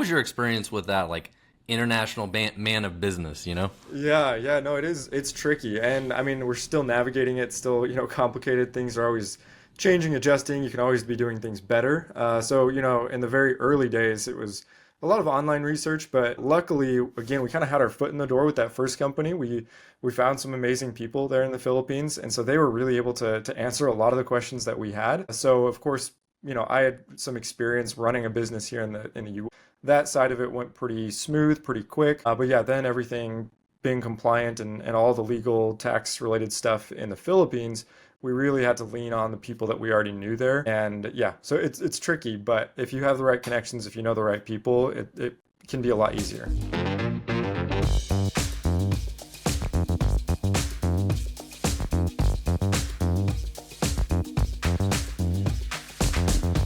was your experience with that, like international man of business, you know? Yeah, no, it's tricky. And I mean, we're still navigating it, still, complicated. Things are always changing, adjusting. You can always be doing things better. So, in the very early days, it was a lot of online research, but luckily, again, we kind of had our foot in the door with that first company. We found some amazing people there in the Philippines, and so they were really able to answer a lot of the questions that we had. So, of course, I had some experience running a business here in the U.S. That side of it went pretty smooth, pretty quick. But yeah, then everything being compliant and all the legal tax related stuff in the Philippines, we really had to lean on the people that we already knew there. And yeah, so it's tricky, but if you have the right connections, if you know the right people, it can be a lot easier.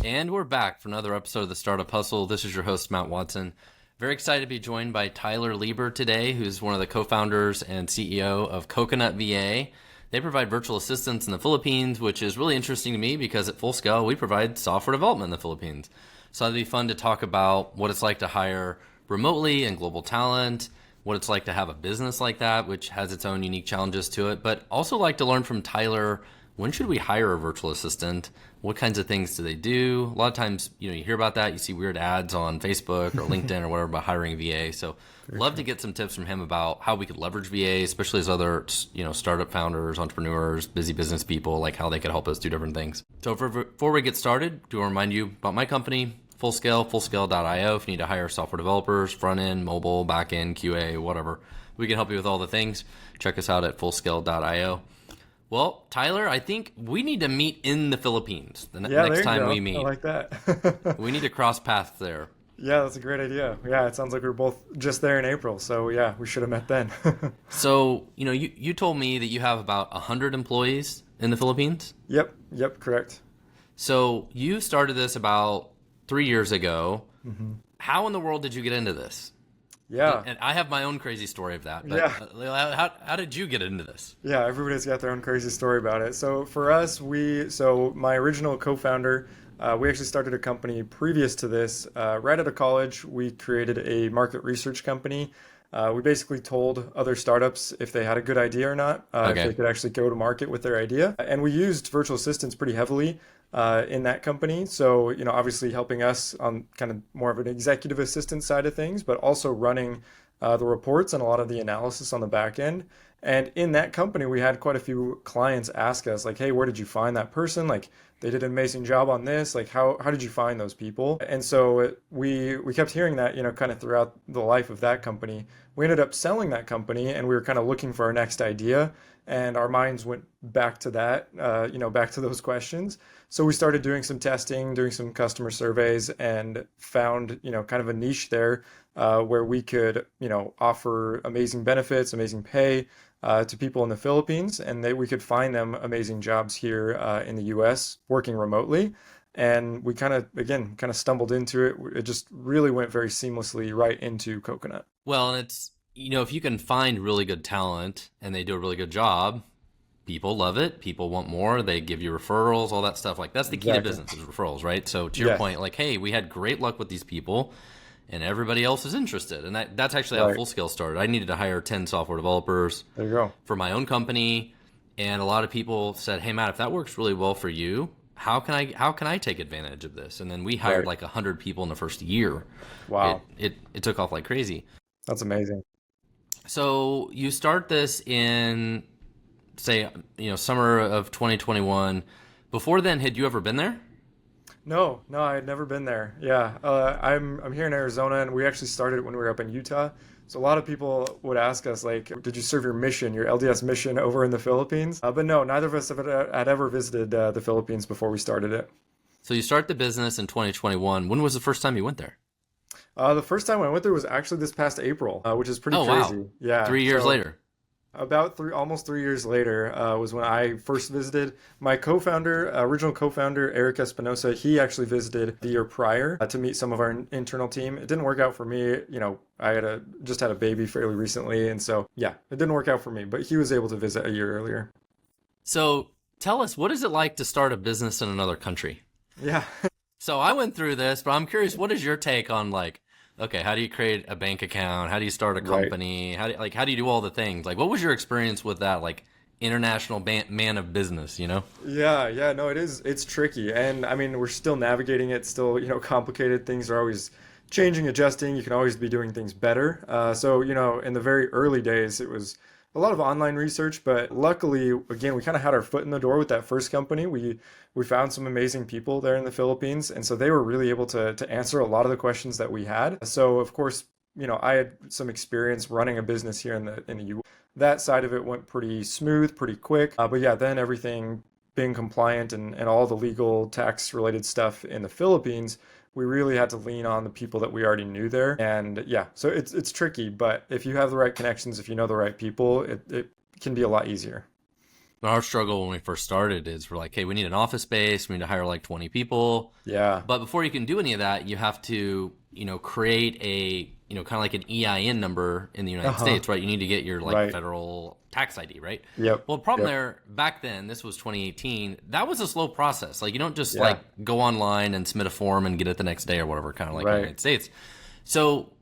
And we're back for another episode of the Startup Hustle. This is your host, Matt Watson. Very excited to be joined by Tyler Lieber today, who's one of the co-founders and CEO of Coconut VA. They provide virtual assistants in the Philippines, which is really interesting to me because at Full Scale, we provide software development in the Philippines. So it'd be fun to talk about what it's like to hire remotely and global talent, what it's like to have a business like that, which has its own unique challenges to it, but also like to learn from Tyler, when should we hire a virtual assistant? What kinds of things do they do? A lot of times, you hear about that. You see weird ads on Facebook or LinkedIn or whatever about hiring a VA. So love to get some tips from him about how we could leverage VA, especially as other, startup founders, entrepreneurs, busy business people, like how they could help us do different things. So before we get started, do want to remind you about my company, Full Scale, fullscale.io. If you need to hire software developers, front end, mobile, back end, QA, whatever, we can help you with all the things. Check us out at fullscale.io. Well, Tyler, I think we need to meet in the Philippines the next time we meet. I like that. We need to cross paths there. Yeah, that's a great idea. Yeah, it sounds like we were both just there in April. So yeah, we should have met then. So, you told me that you have about 100 employees in the Philippines? Yep, correct. So you started this about 3 years ago. Mm-hmm. How in the world did you get into this? Yeah. And I have my own crazy story of that. But yeah. How did you get into this? Yeah, everybody's got their own crazy story about it. So for us, my original co-founder, we actually started a company previous to this. Right out of college, we created a market research company. We basically told other startups if they had a good idea or not, if they could actually go to market with their idea. And we used virtual assistants pretty heavily in that company. So, obviously helping us on kind of more of an executive assistant side of things, but also running the reports and a lot of the analysis on the back end. And in that company, we had quite a few clients ask us like, hey, where did you find that person? Like, they did an amazing job on this. Like, how did you find those people? And so we kept hearing that, kind of throughout the life of that company. We ended up selling that company and we were kind of looking for our next idea. And our minds went back to that, back to those questions. So we started doing some testing, doing some customer surveys, and found, kind of a niche there where we could, offer amazing benefits, amazing pay to people in the Philippines, and we could find them amazing jobs here in the U.S. working remotely. And we kind of stumbled into it. It just really went very seamlessly right into Coconut. Well, and it's, if you can find really good talent and they do a really good job, people love it. People want more. They give you referrals, all that stuff. Like, that's the key to business is referrals, right? So to your point, like, hey, we had great luck with these people and everybody else is interested. And that's actually how Full Scale started. I needed to hire 10 software developers there you go. For my own company. And a lot of people said, hey, Matt, if that works really well for you, how can I take advantage of this? And then we hired like 100 people in the first year. Wow. It took off like crazy. That's amazing. So you start this in, say, summer of 2021. Before then, had you ever been there? No, I had never been there. Yeah, I'm here in Arizona, and we actually started when we were up in Utah. So a lot of people would ask us, like, did you serve your LDS mission over in the Philippines? But no, neither of us had ever visited the Philippines before we started it. So you start the business in 2021. When was the first time you went there? The first time I went there was actually this past April, which is pretty crazy. Wow. Yeah, 3 years later. About almost 3 years later was when I first visited. My original co-founder, Eric Espinosa, he actually visited the year prior to meet some of our internal team. It didn't work out for me. I just had a baby fairly recently. And so, yeah, it didn't work out for me, but he was able to visit a year earlier. So tell us, what is it like to start a business in another country? Yeah. So I went through this, but I'm curious, what is your take on, like, Okay, how do you create a bank account? How do you start a Right. company? How do you do all the things? Like, what was your experience with that? Like, international man of business, you know? Yeah, yeah, no, it's tricky. And I mean, we're still navigating it, still, complicated. Things are always changing, adjusting. You can always be doing things better. So, in the very early days, it was a lot of online research, but luckily, again, we kind of had our foot in the door with that first company. We found some amazing people there in the Philippines, and so they were really able to answer a lot of the questions that we had. So, of course, I had some experience running a business here in the U. That side of it went pretty smooth, pretty quick. But yeah, then everything being compliant and all the legal tax related stuff in the Philippines, we really had to lean on the people that we already knew there. And yeah, so it's tricky, but if you have the right connections, if you know the right people, it can be a lot easier. Our struggle when we first started is we're like, hey, we need an office space. We need to hire like 20 people. Yeah. But before you can do any of that, you have to, create a, kind of like an EIN number in the United Uh-huh. States, right? You need to get your like Right. federal tax ID, right? Yep. Well, the problem Yep. there back then, this was 2018, that was a slow process. Like, you don't just like Yeah. go online and submit a form and get it the next day or whatever, kind of like in the Right. United States. So,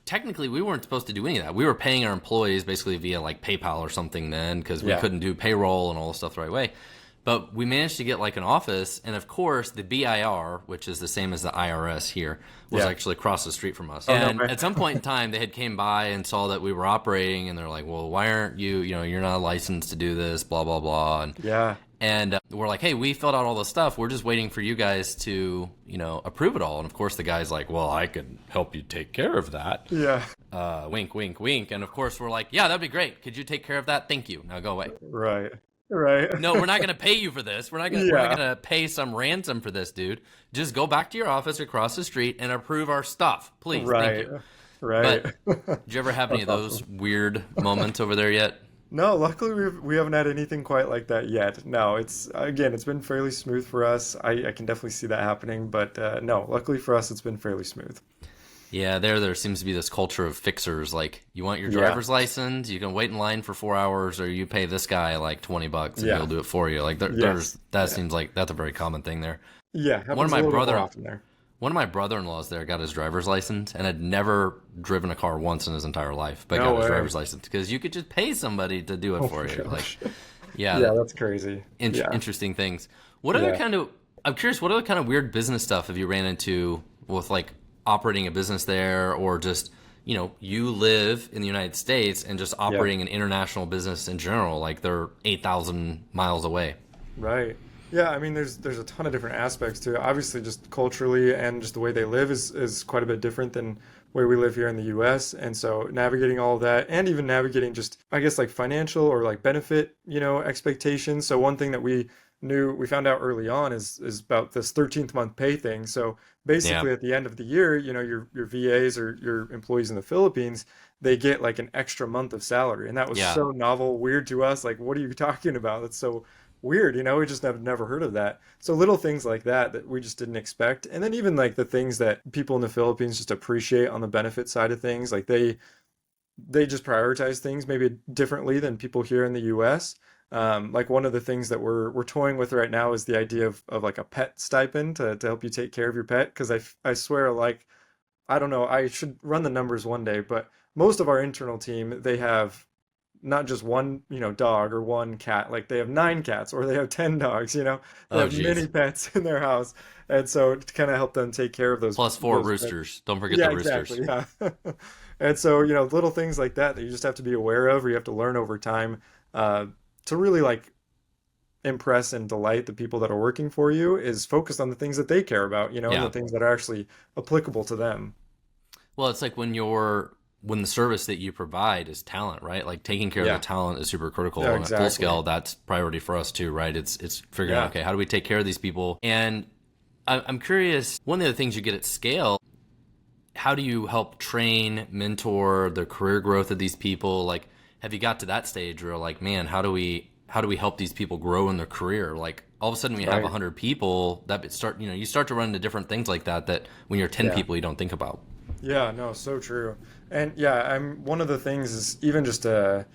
technically we weren't supposed to do any of that. We were paying our employees basically via like PayPal or something then because we Yeah. couldn't do payroll and all the stuff the right way. But we managed to get like an office, and of course the BIR, which is the same as the IRS here, was Yeah. actually across the street from us. Oh, no And way. at some point in time, they had came by and saw that we were operating, and they're like, "Well, why aren't you? You're not licensed to do this, blah blah blah." Yeah. And we're like, "Hey, we filled out all the stuff. We're just waiting for you guys to, approve it all." And of course, the guy's like, "Well, I could help you take care of that." Yeah. Wink, wink, wink. And of course, we're like, "Yeah, that'd be great. Could you take care of that? Thank you. Now go away." Right. Right. No, we're not going to pay you for this. We're not Yeah. going to pay some ransom for this, dude. Just go back to your office across the street and approve our stuff, please. Thank Right. you. Right. But did you ever have any That's of those awesome. weird moments over there yet? No, luckily we haven't had anything quite like that yet. No, it's been fairly smooth for us. I can definitely see that happening, but no, luckily for us, it's been fairly smooth. Yeah, there seems to be this culture of fixers. Like, you want your Yeah, driver's license, you can wait in line for 4 hours, or you pay this guy like $20 and he'll yeah, do it for you. Like, yes, that yeah, seems like that's a very common thing there. yeah. One of Happens a my little bit more brother often there. One of my brother-in-laws there got his driver's license and had never driven a car once in his entire life, but No got his way. driver's license because you could just pay somebody to do it Oh for my you. Like, gosh. yeah, Yeah, that's crazy. Yeah, interesting things. What other yeah, kind of, I'm curious, what other kind of weird business stuff have you ran into with like operating a business there, or just, you live in the United States and just yeah. operating an international business in general, like they're 8,000 miles away. Right. Yeah, I mean, there's a ton of different aspects to it. Obviously, just culturally and just the way they live is quite a bit different than where we live here in the U.S. And so navigating all of that, and even navigating just, I guess, like financial or like benefit, expectations. So one thing that we found out early on is about this 13th month pay thing. So Yeah. basically, at the end of the year, your VAs or your employees in the Philippines, they get like an extra month of salary, and that was Yeah. so novel, weird to us. Like, what are you talking about? That's so weird, we just have never heard of that. So little things like that we just didn't expect. And then even like the things that people in the Philippines just appreciate on the benefit side of things, like they just prioritize things maybe differently than people here in the US. Like one of the things that we're toying with right now is the idea of like a pet stipend to help you take care of your pet. Because I swear, like, I don't know, I should run the numbers one day, but most of our internal team, they have not just one, dog or one cat. Like they have 9 cats or they have 10 dogs. They Oh, have many geez. pets in their house, and so to kind of help them take care of those Plus four those pets. roosters. Don't forget Yeah, the exactly. roosters. Yeah. And so, little things like that you just have to be aware of, or you have to learn over time uh, to really like impress and delight the people that are working for you, is focused on the things that they care about, and the Yeah. things that are actually applicable to them. Well, it's like when the service that you provide is talent, right? Like taking care of the Yeah. talent is super critical, Yeah, and at full exactly. scale, that's priority for us too, right? It's figuring out, Yeah. okay, how do we take care of these people? And I'm curious, one of the things you get at scale, how do you help train, mentor the career growth of these people? Like, have you got to that stage where like, man, how do we help these people grow in their career? Like all of a sudden we have Right. 100 people you start to run into different things like that when you're 10 Yeah. people you don't think about. Yeah, no, so true. And yeah, I'm one of the things is even just kind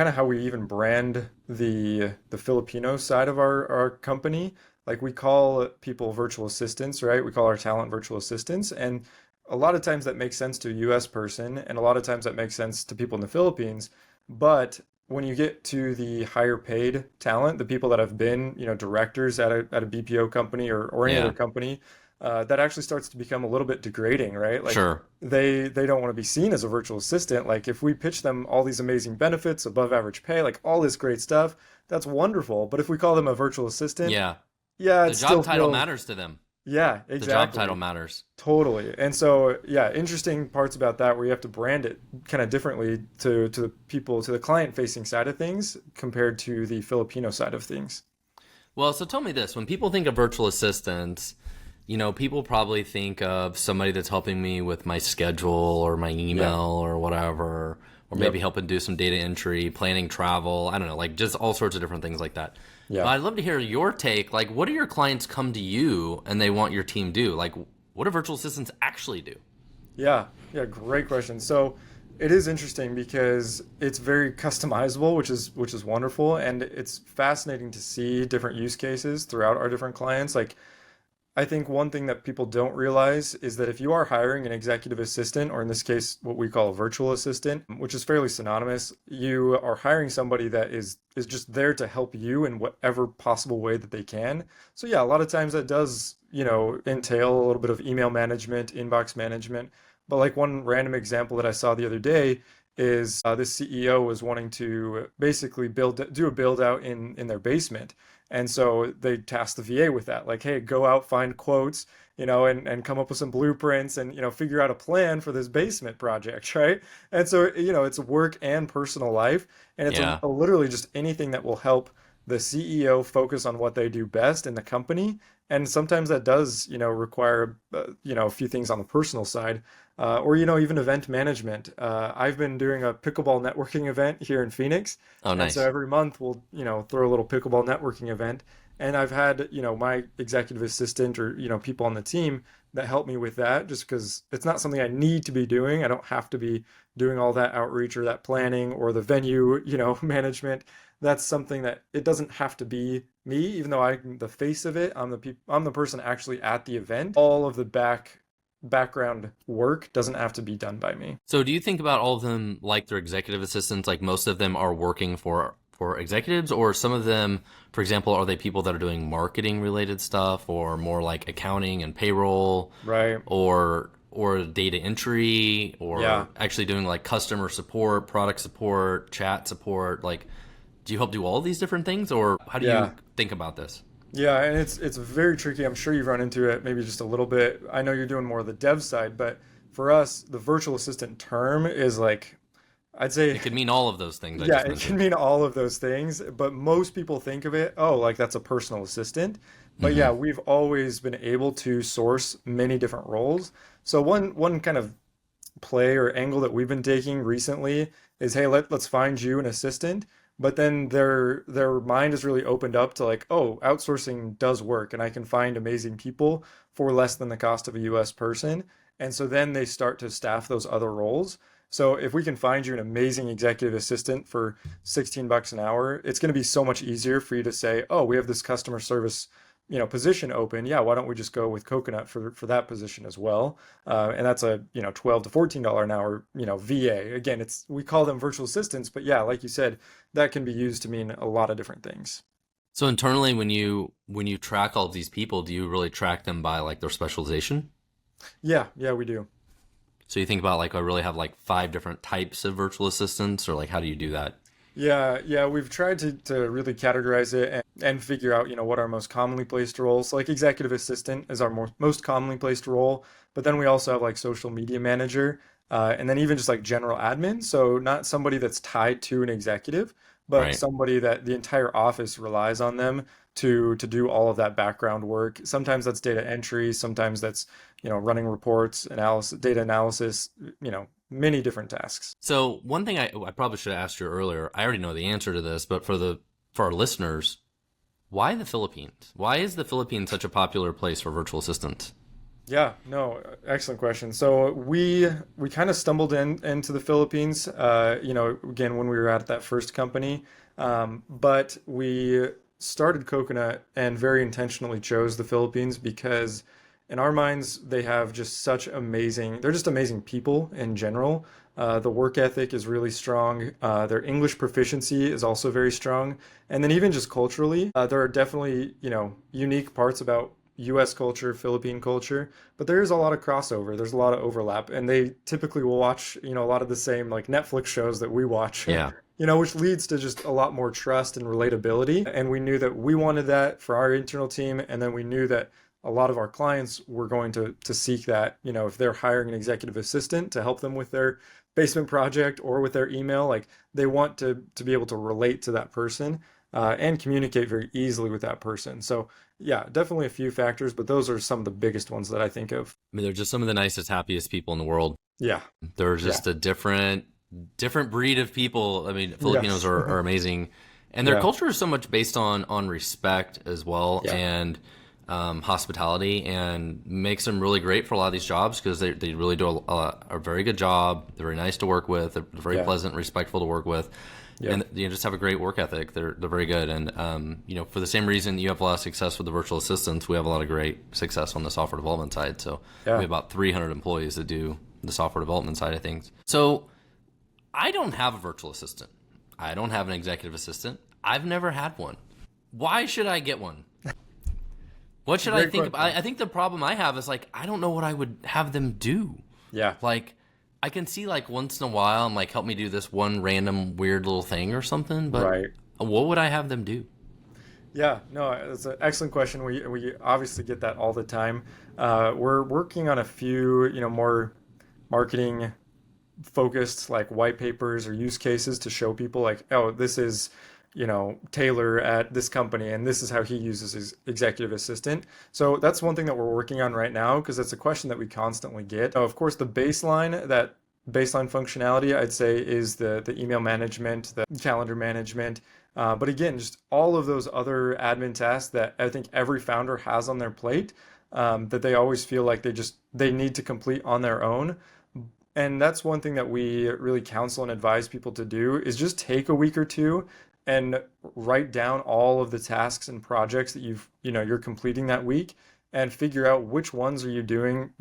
of how we even brand the Filipino side of our company. Like we call people virtual assistants, right? We call our talent virtual assistants, and a lot of times that makes sense to a US person, and a lot of times that makes sense to people in the Philippines. But when you get to the higher paid talent, the people that have been, directors at a BPO company or any other Yeah, company, that actually starts to become a little bit degrading, right? Like sure. they don't want to be seen as a virtual assistant. Like if we pitch them all these amazing benefits, above average pay, like all this great stuff, that's wonderful. But if we call them a virtual assistant, Yeah. yeah, The it still job title feels, matters to them. yeah, The job title exactly. matters. Totally. And so, yeah, interesting parts about that where you have to brand it kind of differently to the people, to the client facing side of things compared to the Filipino side of things. Well, so tell me this. When people think of virtual assistants, people probably think of somebody that's helping me with my schedule or my Yeah. email or whatever, or maybe Yep. helping do some data entry, planning travel. I don't know, like just all sorts of different things like that. But Yeah. I'd love to hear your take. Like, what do your clients come to you and they want your team do? Like, what do virtual assistants actually do? Yeah. Yeah. Great question. So it is interesting because it's very customizable, which is wonderful, and it's fascinating to see different use cases throughout our different clients. Like I think one thing that people don't realize is that if you are hiring an executive assistant, or in this case, what we call a virtual assistant, which is fairly synonymous, you are hiring somebody that is just there to help you in whatever possible way that they can. So yeah, a lot of times that does, entail a little bit of email management, inbox management. But like one random example that I saw the other day is this CEO was wanting to basically do a build out in their basement. And so they tasked the VA with that, like, hey, go out, find quotes, and come up with some blueprints and, figure out a plan for this basement project, right? And so, it's work and personal life. And it's Yeah. literally just anything that will help the CEO focus on what they do best in the company. And sometimes that does, require, a few things on the personal side, or, even event management. I've been doing a pickleball networking event here in Phoenix. Oh, And so nice. every month we'll, throw a little pickleball networking event. And I've had, my executive assistant or, people on the team that help me with that just because it's not something I need to be doing. I don't have to be doing all that outreach or that planning or the venue, management. That's something that it doesn't have to be me, even though I'm the face of it. I'm the person actually at the event. All of the background work doesn't have to be done by me. So do you think about all of them like their executive assistants? Like most of them are working for executives, or some of them, for example, are they people that are doing marketing related stuff, or more like accounting and payroll, Right. or data entry, Yeah. or actually doing like customer support, product support, chat support? Like, do you help do all these different things, or how do Yeah. you think about this? Yeah, and it's very tricky. I'm sure you've run into it maybe just a little bit. I know you're doing more of the dev side, but for us, the virtual assistant term is like, I'd say, It could mean all of those things I yeah, just it can mentioned. mean all of those things, but most people think of it, oh, like that's a personal assistant. But yeah, Hmm. we've always been able to source many different roles. So one kind of play or angle that we've been taking recently is, hey, let's find you an assistant. But then their mind is really opened up to like, oh, outsourcing does work, and I can find amazing people for less than the cost of a US person. And so then they start to staff those other roles. So if we can find you an amazing executive assistant for 16 bucks an hour, it's going to be so much easier for you to say, oh, we have this customer service, position open. Yeah, why don't we just go with Coconut for that position as well? And that's a 12 to $14 an hour VA. Again, it's we call them virtual assistants, but yeah, like you said, that can be used to mean a lot of different things. So internally, when you track all of these people, do you really track them by like their specialization? Yeah, yeah, we do. So you think about like I really have like five different types of virtual assistants, or like how do you do that? Yeah, yeah, we've tried to really categorize it and figure out, what our most commonly placed roles. So like executive assistant is our most commonly placed role, but then we also have like social media manager, and then even just like general admin. So not somebody that's tied to an executive, but Right. somebody that the entire office relies on them to do all of that background work. Sometimes that's data entry, sometimes that's, running reports, analysis, data analysis, many different tasks. So one thing I probably should have asked you earlier, I already know the answer to this, but for our listeners, why the Philippines? Why is the Philippines such a popular place for virtual assistants? Yeah, no, excellent question. So we kind of stumbled into the Philippines, again when we were at that first company, but we started Coconut and very intentionally chose the Philippines because in our minds, they have just such amazing, they're just amazing people in general. The work ethic is really strong. Their English proficiency is also very strong. And then even just culturally, there are definitely, unique parts about US culture, Philippine culture, but there is a lot of crossover. There's a lot of overlap, and they typically will watch, a lot of the same like Netflix shows that we watch. Yeah. Which leads to just a lot more trust and relatability. And we knew that we wanted that for our internal team. And then we knew that a lot of our clients were going to seek that, if they're hiring an executive assistant to help them with their basement project or with their email, like they want to be able to relate to that person and communicate very easily with that person. So yeah, definitely a few factors, but those are some of the biggest ones that I think of. I mean, they're just some of the nicest, happiest people in the world. Yeah. They're just Yeah. a different breed of people. I mean, Filipinos Yes. are amazing, and their Yeah. culture is so much based on respect as well, Yeah. and hospitality, and makes them really great for a lot of these jobs because they really do a very good job. They're very nice to work with. They're very Yeah. pleasant, respectful to work with. Yeah. And just have a great work ethic. They're very good, and for the same reason you have a lot of success with the virtual assistants, we have a lot of great success on the software development side. So Yeah. we have about 300 employees that do the software development side of things. So I don't have a virtual assistant. I don't have an executive assistant. I've never had one. Why should I get one? What should I Great think about? question. I think the problem I have is like I don't know what I would have them do. Yeah. Like I can see like once in a while I'm like help me do this one random weird little thing or something, but Right. what would I have them do? Yeah, no, it's an excellent question. We obviously get that all the time. We're working on a few, more marketing focused like white papers or use cases to show people like, oh, this is, Taylor at this company and this is how he uses his executive assistant. So that's one thing that we're working on right now because that's a question that we constantly get. Of course, that baseline functionality I'd say is the email management, the calendar management. But again, just all of those other admin tasks that I think every founder has on their plate, that they always feel like they need to complete on their own. And that's one thing that we really counsel and advise people to do is just take a week or two and write down all of the tasks and projects that you're completing that week and figure out which ones are you doing,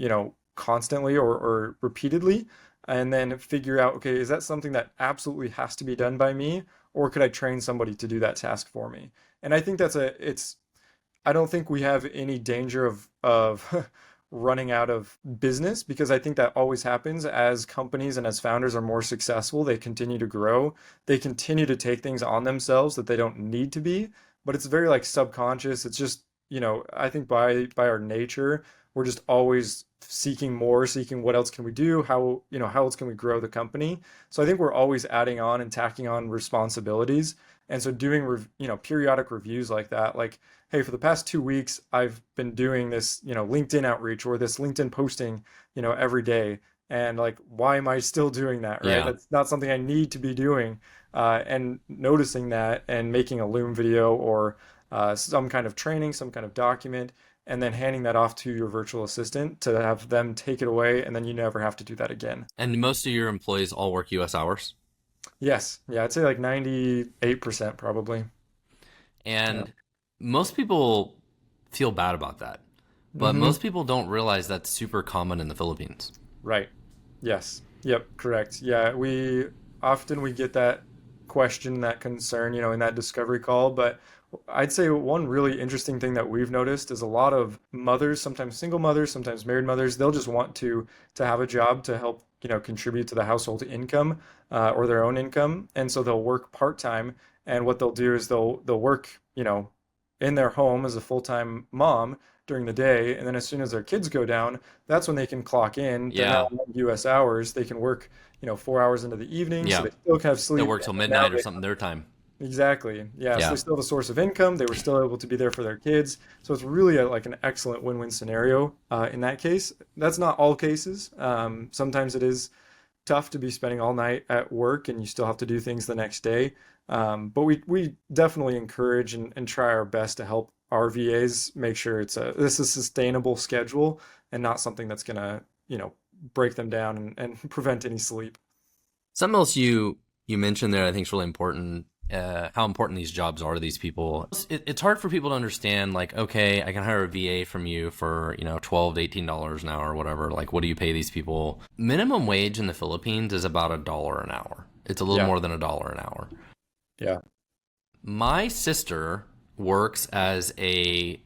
constantly or repeatedly, and then figure out, okay, is that something that absolutely has to be done by me, or could I train somebody to do that task for me? And I think I don't think we have any danger of running out of business because I think that always happens as companies and as founders are more successful. They continue to grow. They continue to take things on themselves that they don't need to be, but it's very like subconscious. It's just, I think by our nature, we're just always seeking more, seeking what else can we do? How else can we grow the company? So I think we're always adding on and tacking on responsibilities. And so doing, periodic reviews like that, like, hey, for the past 2 weeks, I've been doing this, LinkedIn outreach or this LinkedIn posting, every day. And like, why am I still doing that, right? Yeah. That's not something I need to be doing. And noticing that and making a Loom video or some kind of training, some kind of document, and then handing that off to your virtual assistant to have them take it away. And then you never have to do that again. And most of your employees all work US hours. Yes. Yeah. I'd say like 98% probably. Yeah. And most people feel bad about that. But Hmm. most people don't realize that's super common in the Philippines. Right. Yes. Yep. Correct. Yeah. We get that question, that concern, in that discovery call. But I'd say one really interesting thing that we've noticed is a lot of mothers, sometimes single mothers, sometimes married mothers, they'll just want to have a job to help, contribute to the household income or their own income. And so they'll work part-time. And what they'll do is they'll work, in their home as a full-time mom during the day, and then as soon as their kids go down, that's when they can clock in. They're now Yeah. on US hours. They can work, 4 hours into the evening, so Yeah. they still have They sleep. work till And now midnight or something their time. exactly, yeah. So Yeah. they still have a source of income. They were still able to be there for their kids. So it's really like an excellent win-win scenario in that case. That's not all cases. Sometimes it is tough to be spending all night at work and you still have to do things the next day. But we definitely encourage and try our best to help our VAs make sure this is a sustainable schedule and not something that's gonna, break them down and prevent any sleep. Something else you mentioned there I think is really important, how important these jobs are to these people. It's hard for people to understand, like, okay, I can hire a VA from you for, $12 to $18 an hour or whatever. Like, what do you pay these people? Minimum wage in the Philippines is about $1 an hour. It's a little Yeah. more than $1 an hour. Yeah. My sister works as a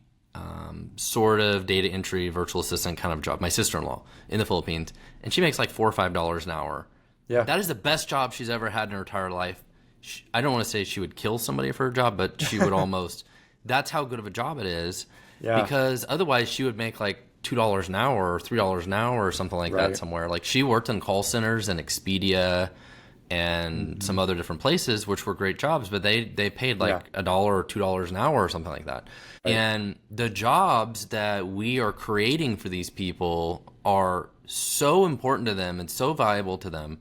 sort of data entry virtual assistant kind of job. My sister-in-law in the Philippines, and she makes like $4 or $5 an hour. Yeah. That is the best job she's ever had in her entire life. I don't want to say she would kill somebody for her job, but she would almost. That's how good of a job it is. Yeah. Because otherwise she would make like $2 an hour or $3 an hour or something like that somewhere. Like she worked in call centers and Expedia and some other different places, which were great jobs, but they paid like $1 or $2 an hour or something like that. Right. And the jobs that we are creating for these people are so important to them and so valuable to them.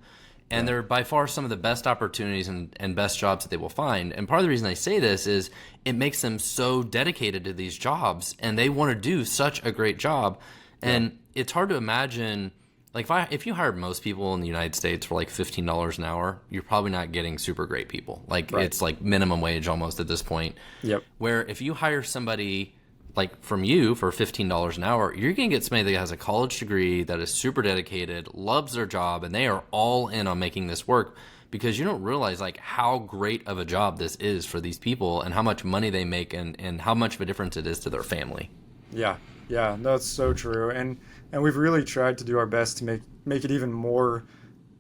And they're by far some of the best opportunities and best jobs that they will find. And part of the reason I say this is it makes them so dedicated to these jobs, and they want to do such a great job. And it's hard to imagine, like if you hired most people in the United States for like $15 an hour, you're probably not getting super great people. Like it's like minimum wage almost at this point. Yep. Where if you hire somebody like from you for $15 an hour, you're going to get somebody that has a college degree, that is super dedicated, loves their job, and they are all in on making this work, because you don't realize like how great of a job this is for these people and how much money they make and how much of a difference it is to their family. Yeah. Yeah. That's so true. And we've really tried to do our best to make it even more,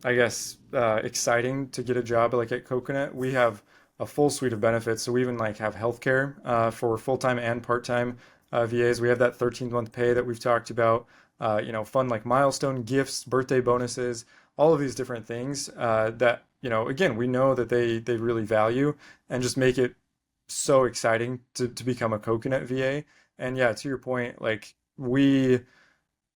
I guess, exciting to get a job like at Coconut. We have a full suite of benefits. So we even like have healthcare for full-time and part-time VAs. We have that 13th month pay that we've talked about, fun like milestone gifts, birthday bonuses, all of these different things that, again, we know that they really value, and just make it so exciting to become a Coconut VA. And yeah, to your point, like we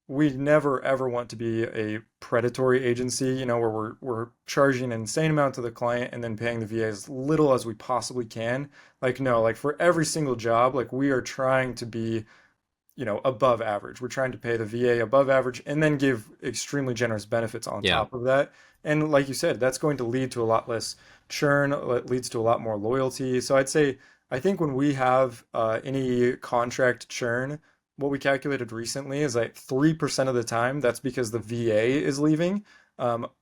never ever want to be a predatory agency, where we're charging an insane amount to the client and then paying the VA as little as we possibly can. Like, no, like for every single job, like we are trying to be, above average. We're trying to pay the VA above average and then give extremely generous benefits on top of that. And like you said, that's going to lead to a lot less churn. It leads to a lot more loyalty. So I think when we have any contract churn, what we calculated recently is like 3% of the time, that's because the VA is leaving.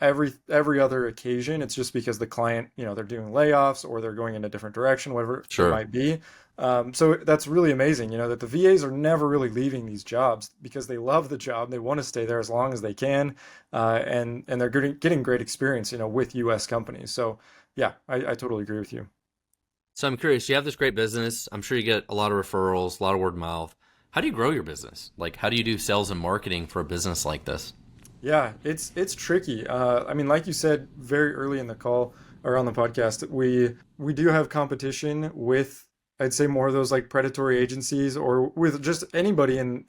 Every other occasion, it's just because the client, they're doing layoffs or they're going in a different direction, whatever it might be. So that's really amazing, that the VAs are never really leaving these jobs because they love the job. They want to stay there as long as they can. And they're getting great experience, with US companies. So yeah, I totally agree with you. So I'm curious, you have this great business. I'm sure you get a lot of referrals, a lot of word of mouth. How do you grow your business? Like, how do you do sales and marketing for a business like this? Yeah, it's tricky. I mean, like you said very early in the call or on the podcast, we do have competition with, I'd say, more of those like predatory agencies, or with just anybody in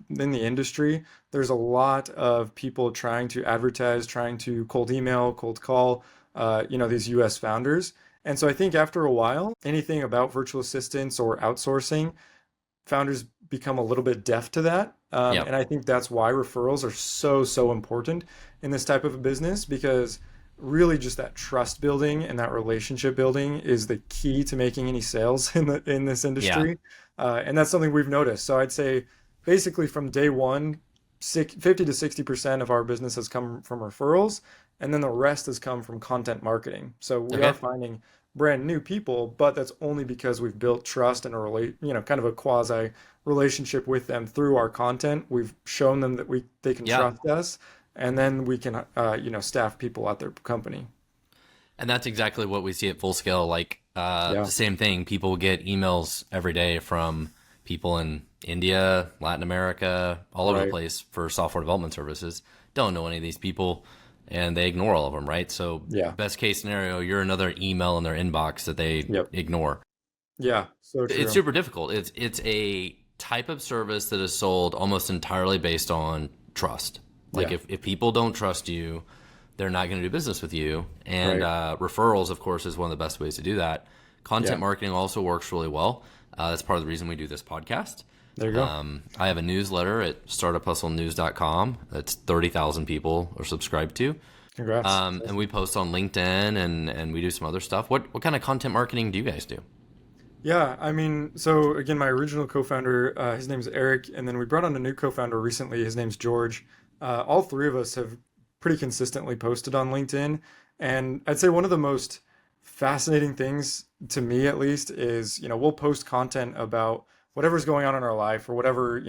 the industry. There's a lot of people trying to advertise, trying to cold email, cold call, these US founders. And so I think after a while, anything about virtual assistants or outsourcing, founders become a little bit deaf to that. And I think that's why referrals are so important in this type of a business, because really just that trust building and that relationship building is the key to making any sales in this industry. And that's something we've noticed. So I'd say basically from day one, 50 to 60% of our business has come from referrals, and then the rest has come from content marketing. So we are finding brand new people, but that's only because we've built trust and kind of a quasi relationship with them through our content. We've shown them that they can trust us, and then we can staff people at their company. And that's exactly what we see at Full Scale. Like the same thing. People get emails every day from people in India, Latin America, all over the place for software development services. Don't know any of these people, and they ignore all of them, right? So best case scenario, you're another email in their inbox that they ignore. Yeah, so true. It's super difficult. It's a type of service that is sold almost entirely based on trust. Like if people don't trust you, they're not going to do business with you. And referrals, of course, is one of the best ways to do that. Content marketing also works really well. That's part of the reason we do this podcast. There you go. I have a newsletter at startuphustlenews.com that's 30,000 people are subscribed to. Congrats. And we post on LinkedIn and we do some other stuff. What kind of content marketing do you guys do? Yeah, I mean, so again, my original co-founder, his name's Eric, and then we brought on a new co-founder recently. His name's George. All three of us have pretty consistently posted on LinkedIn, and I'd say one of the most fascinating things to me, at least, is we'll post content about whatever's going on in our life or whatever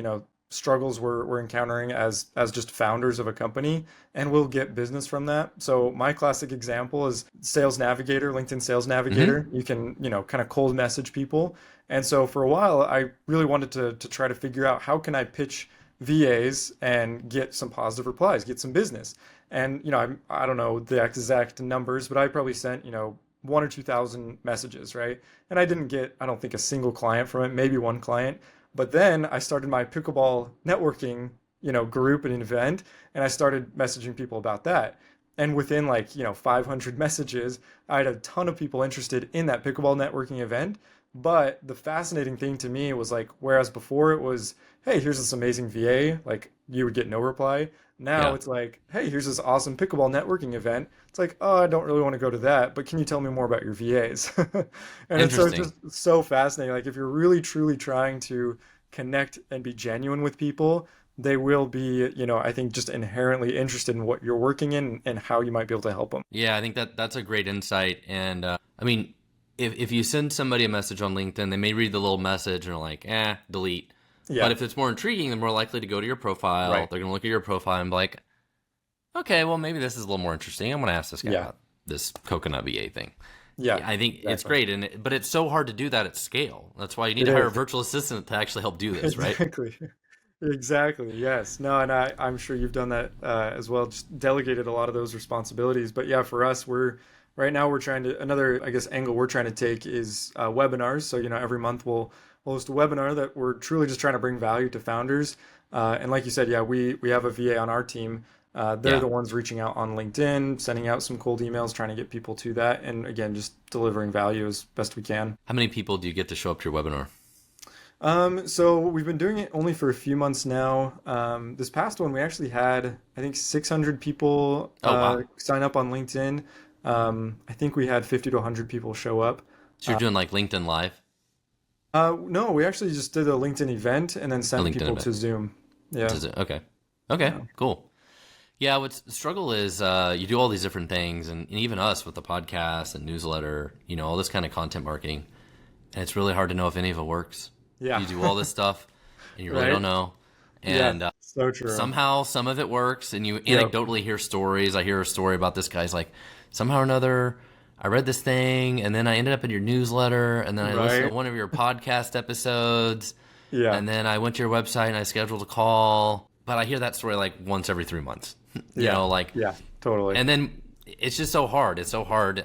struggles we're encountering as just founders of a company, and we'll get business from that. So my classic example is Sales Navigator, LinkedIn Sales Hmm. Navigator. You can, kind of cold message people. And so for a while, I really wanted to try to figure out how can I pitch VAs and get some positive replies, get some business. And, I don't know the exact numbers, but I probably sent, one or 2,000 messages, right? And I didn't get, I don't think, a single client from it, maybe one client. But then I started my pickleball networking, group and event, and I started messaging people about that. And within 500 messages, I had a ton of people interested in that pickleball networking event. But the fascinating thing to me was like, whereas before it was, hey, here's this amazing VA, like you would get no reply. Now Yeah. it's like, hey, here's this awesome pickleball networking event. It's like, oh, I don't really want to go to that, but can you tell me more about your VAs? And it's so Interesting. just so fascinating. Like if you're really truly trying to connect and be genuine with people, they will be, I think just inherently interested in what you're working in and how you might be able to help them. Yeah, I think that's a great insight. And I mean, if you send somebody a message on LinkedIn, they may read the little message and are like, delete. But Yeah, if it's more intriguing, they're more likely to go to your profile. right. They're going to look at your profile and be like, okay, well, maybe this is a little more interesting. I'm going to ask this guy Yeah, about this coconut VA thing. yeah, Yeah, I think it's exactly. great, but it's so hard to do that at scale. That's why you need It to hire a is. virtual assistant to actually help do this, right? Exactly. Exactly. Yes. No, and I'm sure you've done that as well. Just delegated a lot of those responsibilities. But yeah, for us, we're right now we're trying to another I guess angle we're trying to take is webinars. So every month we'll host a webinar that we're truly just trying to bring value to founders. And like you said, yeah, we have a VA on our team. They're Yeah. the ones reaching out on LinkedIn, sending out some cold emails, trying to get people to that, and again, just delivering value as best we can. How many people do you get to show up to your webinar? So we've been doing it only for a few months now. This past one, we actually had, I think, 600 people Oh, wow. sign up on LinkedIn. I think we had 50 to 100 people show up. So you're doing like LinkedIn Live, No, we actually just did a LinkedIn event and then a sent LinkedIn people event. to Zoom. Yeah, Okay. Okay, yeah, cool. Yeah, what's the struggle is you do all these different things, and even us with the podcast and newsletter, all this kind of content marketing, and it's really hard to know if any of it works. yeah. You do all this stuff, and you really Right? don't know. Yeah, And so true. somehow some of it works, and you Yep. anecdotally hear stories. I hear a story about this guy's like, somehow or another, I read this thing, and then I ended up in your newsletter, and then I listened to Right? one of your podcast episodes, Yeah, and then I went to your website and I scheduled a call. But I hear that story like once every 3 months, yeah, like, yeah, totally. and then it's just so hard. It's so hard.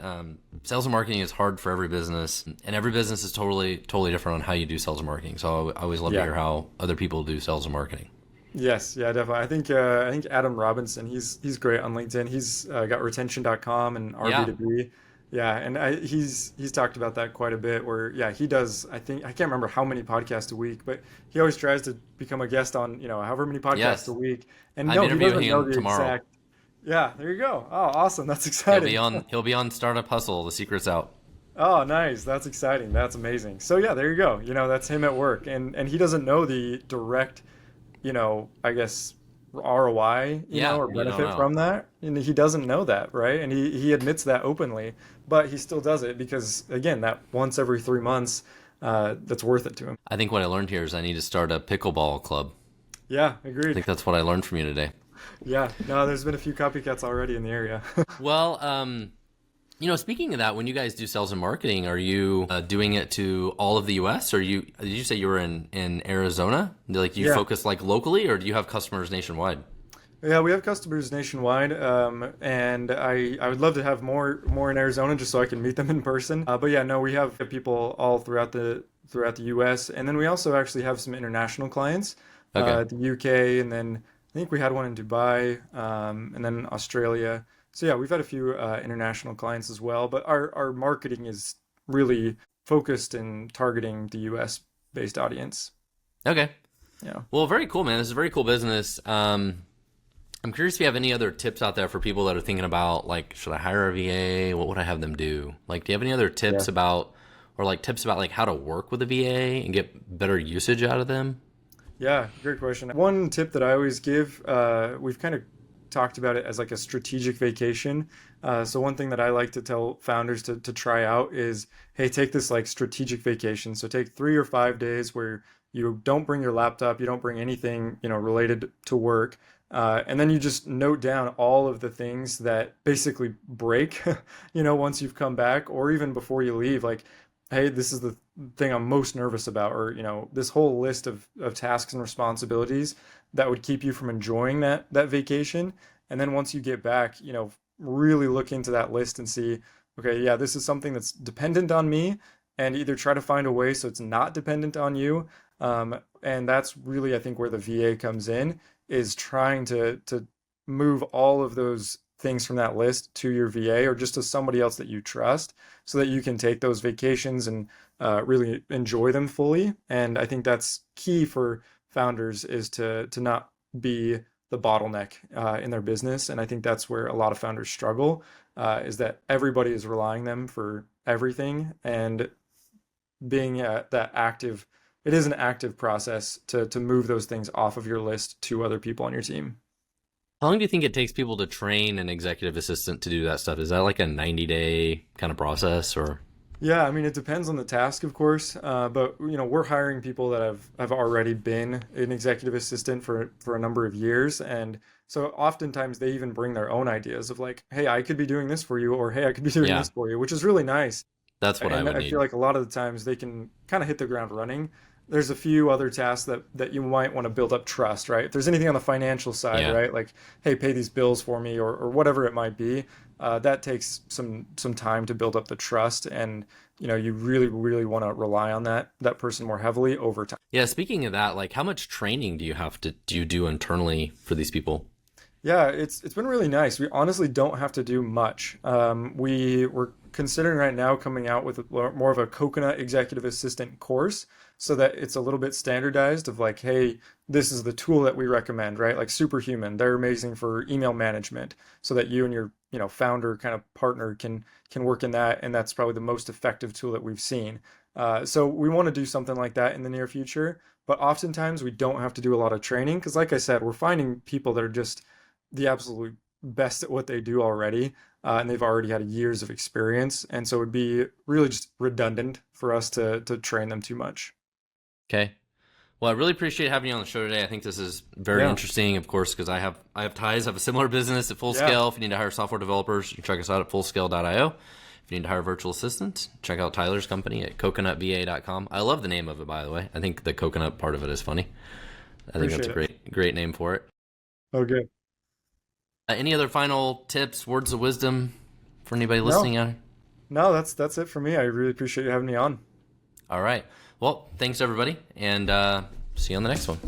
Sales and marketing is hard for every business, and every business is totally different on how you do sales and marketing. So I always love to Yeah. hear how other people do sales and marketing. Yes, yeah, definitely. I think Adam Robinson, he's great on LinkedIn. He's got retention.com and Yeah. RB2B. Yeah, and he's talked about that quite a bit where yeah, he does I think I can't remember how many podcasts a week, but he always tries to become a guest on, however many podcasts a Yes. week. And I'm no, he interviewing doesn't know him the tomorrow. exact. Yeah, there you go. Oh, awesome. That's He'll be exciting. on. He'll be on Startup Hustle. The secret's out. Oh, nice. That's exciting. That's amazing. So yeah, there you go. That's him at work and he doesn't know the direct I guess ROI, Yeah. or You don't benefit know. from that. And he doesn't know that, right? And he admits that openly, but he still does it because, again, that once every 3 months, that's worth it to him. I think what I learned here is I need to start a pickleball club. Yeah, I agreed. think that's what I learned from you today. Yeah, no, there's been a few copycats already in the area. Well, speaking of that, when you guys do sales and marketing, are you doing it to all of the U.S. or did you say you were in Arizona? Like, do you Yeah. focus like locally, or do you have customers nationwide? Yeah, we have customers nationwide, and I would love to have more in Arizona just so I can meet them in person. But yeah, no, we have people all throughout the U.S. and then we also actually have some international clients, Okay. the UK, and then I think we had one in Dubai, and then Australia. So yeah, we've had a few international clients as well. But our marketing is really focused in targeting the U.S. based audience. Okay. Yeah. Well, very cool, man. This is a very cool business. I'm curious if you have any other tips out there for people that are thinking about, like, should I hire a VA? What would I have them do? Like, do you have any other Yeah. tips about, or like tips about like how to work with a VA and get better usage out of them? Yeah, great question. One tip that I always give, we've kind of talked about it as like a strategic vacation. So one thing that I like to tell founders to try out is, hey, take this like strategic vacation. So take 3 or 5 days where you don't bring your laptop, you don't bring anything, related to work. And then you just note down all of the things that basically break, once you've come back or even before you leave. Like, hey, this is the thing I'm most nervous about, or, this whole list of tasks and responsibilities that would keep you from enjoying that vacation. And then once you get back, really look into that list and see, okay, yeah, this is something that's dependent on me, and either try to find a way so it's not dependent on you. And that's really, I think, where the VA comes in, is trying to move all of those things from that list to your VA or just to somebody else that you trust, so that you can take those vacations and really enjoy them fully. And I think that's key for founders, is to not be the bottleneck in their business. And I think that's where a lot of founders struggle, is that everybody is relying them for everything. And being that active, it is an active process to move those things off of your list to other people on your team. How long do you think it takes people to train an executive assistant to do that stuff? Is that like a 90-day kind of process or? Yeah, I mean, it depends on the task, of course, but we're hiring people that have already been an executive assistant for a number of years, and so oftentimes they even bring their own ideas of like, hey, I could be doing this for you, or hey, I could be doing Yeah, this for you, which is really nice. that's what I And would I feel need. like a lot of the times they can kind of hit the ground running. There's a few other tasks that you might want to build up trust, right? If there's anything on the financial side, Yeah. right? Like, hey, pay these bills for me, or whatever it might be. That takes some time to build up the trust, and you really really want to rely on that person more heavily over time. Yeah, speaking of that, like how much training do you do internally for these people? Yeah, it's been really nice. We honestly don't have to do much. We're considering right now coming out with more of a coconut executive assistant course, so that it's a little bit standardized of like, hey, this is the tool that we recommend, right? Like Superhuman, they're amazing for email management, so that you and your founder kind of partner can work in that, and that's probably the most effective tool that we've seen. So we want to do something like that in the near future, but oftentimes we don't have to do a lot of training because, like I said, we're finding people that are just the absolute best at what they do already, and they've already had years of experience, and so it would be really just redundant for us to train them too much. Okay. Well, I really appreciate having you on the show today. I think this is very Yeah, interesting, of course, because I have ties. I have a similar business at Full yeah, Scale. If you need to hire software developers, you can check us out at fullscale.io. If you need to hire virtual assistants, check out Tyler's company at coconutva.com. I love the name of it, by the way. I think the coconut part of it is funny. I think that's appreciate a it. great name for it. Okay. Any other final tips, words of wisdom for anybody No, listening out here? no, that's it for me. I really appreciate you having me on. All right. Well, thanks everybody, and see you on the next one.